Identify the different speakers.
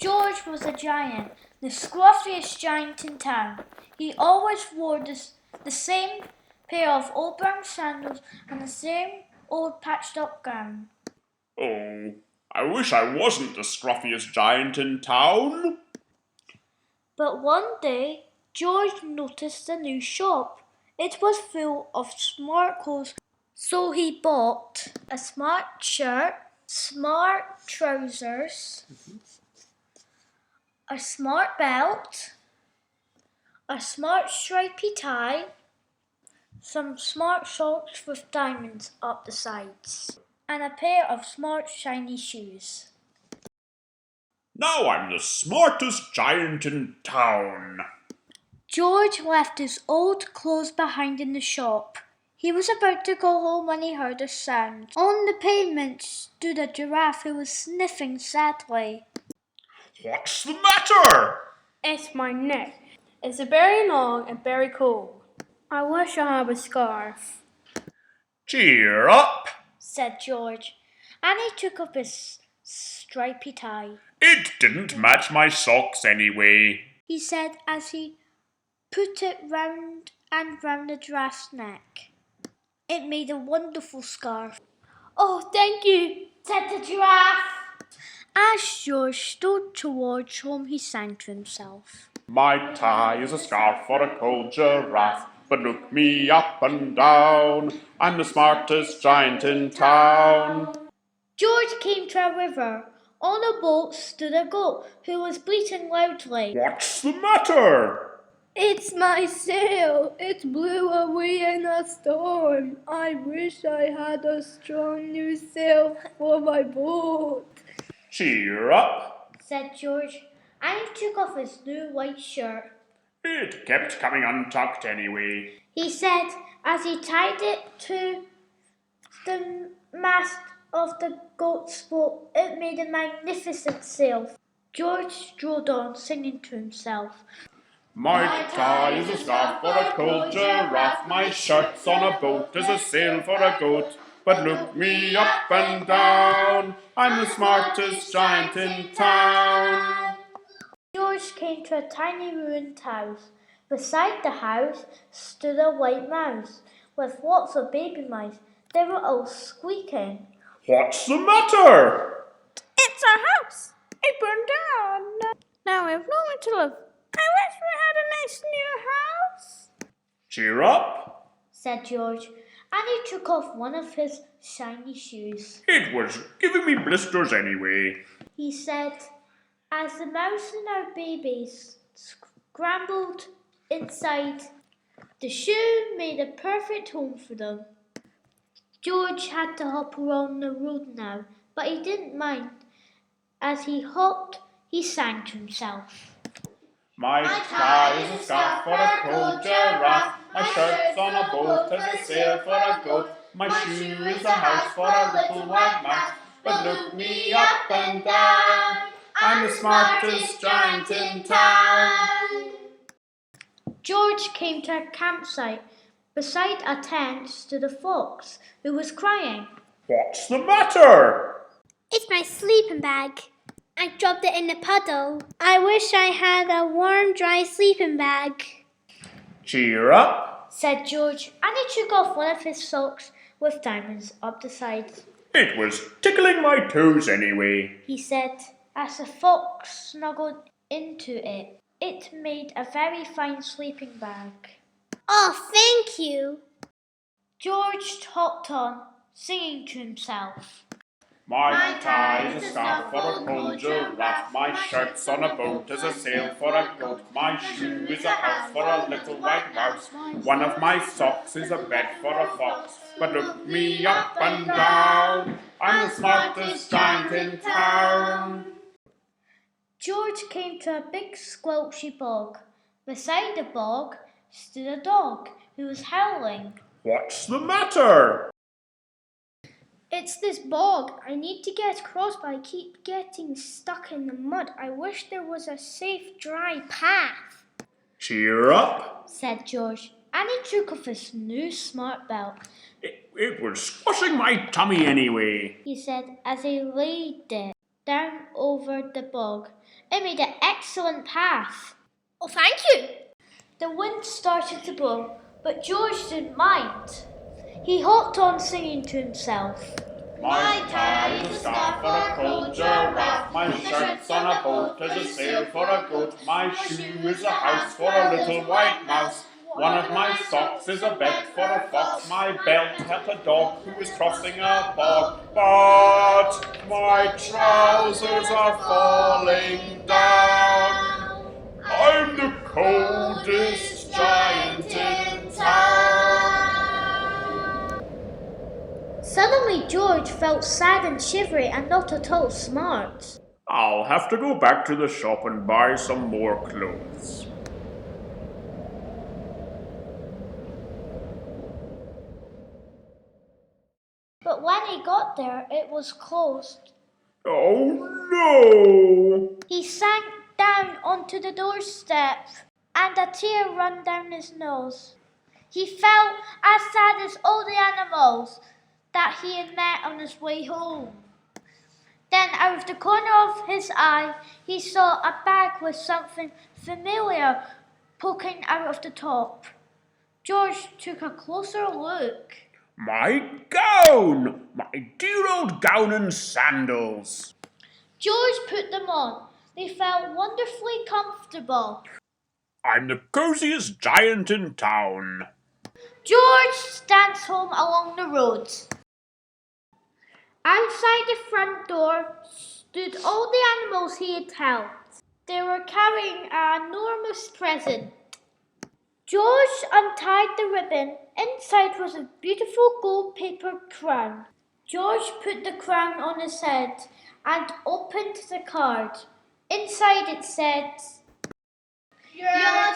Speaker 1: George was a giant, the scruffiest giant in town. He always wore the same pair of old brown sandals and the same old patched-up gown.
Speaker 2: Oh, I wish I wasn't the scruffiest giant in town.
Speaker 1: But one day, George noticed a new shop. It was full of smart clothes, so he bought a smart shirt, smart trousers, a smart belt, a smart stripy tie, some smart socks with diamonds up the sides, and a pair of smart shiny shoes.
Speaker 2: Now I'm the smartest giant in town.
Speaker 1: George left his old clothes behind in the shop. He was about to go home when he heard a sound. On the pavement stood a giraffe who was sniffing sadly.
Speaker 2: What's the matter?
Speaker 3: It's my neck. It's very long and very cold. I wish I had a scarf.
Speaker 2: Cheer up.
Speaker 1: Said George, and he took up his stripy tie.
Speaker 2: It didn't match my socks anyway,
Speaker 1: he said as he put it round and round the giraffe's neck. It made a wonderful scarf.
Speaker 3: Oh, thank you,
Speaker 1: said the giraffe. As George strode towards home, he sang to himself.
Speaker 2: My tie is a scarf for a cold giraffe, but look me up and down, I'm the smartest giant in town.
Speaker 1: George came to a river. On a boat stood a goat who was bleating loudly.
Speaker 2: What's the matter?
Speaker 3: It's my sail. It blew away in a storm. I wish I had a strong new sail for my boat.
Speaker 2: Cheer up,
Speaker 1: said George, and he took off his new white shirt.
Speaker 2: It kept coming untucked anyway,
Speaker 1: he said as he tied it to the mast of the goat's boat. It made a magnificent sail. George strode on, singing to himself.
Speaker 2: My tie is a scarf for a cold giraffe, my shirt's on a boat is a sail for a goat, but look me up and down, I'm the smartest giant in town.
Speaker 1: George came to a tiny ruined house. Beside the house stood a white mouse with lots of baby mice. They were all squeaking.
Speaker 2: What's the matter?
Speaker 3: It's our house. It burned down. Now we have nowhere to live. I wish we had a nice new house.
Speaker 2: Cheer up,
Speaker 1: said George, and he took off one of his shiny shoes.
Speaker 2: It was giving me blisters anyway,
Speaker 1: he said, as the mouse and our babies scrambled inside. The shoe made a perfect home for them. George had to hop around the road now, but he didn't mind. As he hopped, he sang to himself.
Speaker 2: My tie is a scarf for a cold giraffe, my shirt's on a boat as a sail for a goat, my shoe is a house for a little white mouse, but look me up and down, I'm the smartest giant in town.
Speaker 1: George came to a campsite. Beside a tent stood a fox who was crying.
Speaker 2: What's the matter?
Speaker 4: It's my sleeping bag. I dropped it in the puddle. I wish I had a warm, dry sleeping bag.
Speaker 2: Cheer up,
Speaker 1: said George, and he took off one of his socks with diamonds up the sides.
Speaker 2: It was tickling my toes anyway,
Speaker 1: he said, as the fox snuggled into it. It made a very fine sleeping bag.
Speaker 4: Oh, thank you.
Speaker 1: George hopped on, singing to himself.
Speaker 2: My tie is a scarf for a cold giraffe, my shirt's on a boat as a sail for a goat, my shoe is a house for a little white mouse, one of my socks is a bed for a fox, but look me up and down, I'm the smartest giant in town.
Speaker 1: George came to a big squelchy bog. Beside the bog stood a dog who was howling.
Speaker 2: What's the matter?
Speaker 4: It's this bog. I need to get across, but I keep getting stuck in the mud. I wish there was a safe, dry path.
Speaker 2: Cheer up,
Speaker 1: said George, and he took off his new smart belt.
Speaker 2: It was squashing my tummy anyway,
Speaker 1: he said as he laid it down over the bog. It made an excellent path.
Speaker 4: Oh, thank you.
Speaker 1: The wind started to blow, but George didn't mind. He hopped on singing to himself.
Speaker 2: My tie is a scarf for a cold giraffe, my shirt's on a boat as a sail for a goat, my shoe is a house for a little white mouse, one of my socks is a bed for a fox, my belt hath a dog who is crossing a bog, but my trousers are falling down. I'm the coldest giant in town.
Speaker 1: Suddenly George felt sad and shivery and not at all smart.
Speaker 2: I'll have to go back to the shop and buy some more clothes.
Speaker 1: But when he got there, it was closed.
Speaker 2: Oh no!
Speaker 1: He sank down onto the doorstep, and a tear ran down his nose. He felt as sad as all the animals that he had met on his way home. Then, out of the corner of his eye, he saw a bag with something familiar poking out of the top. George took a closer look.
Speaker 2: My gown! My dear old gown and sandals!
Speaker 1: George put them on. They felt wonderfully comfortable.
Speaker 2: I'm the coziest giant in town.
Speaker 1: George danced home along the road. Outside the front door stood all the animals he had helped. They were carrying an enormous present. George untied the ribbon. Inside was a beautiful gold paper crown. George put the crown on his head and opened the card. Inside it said,
Speaker 4: You're a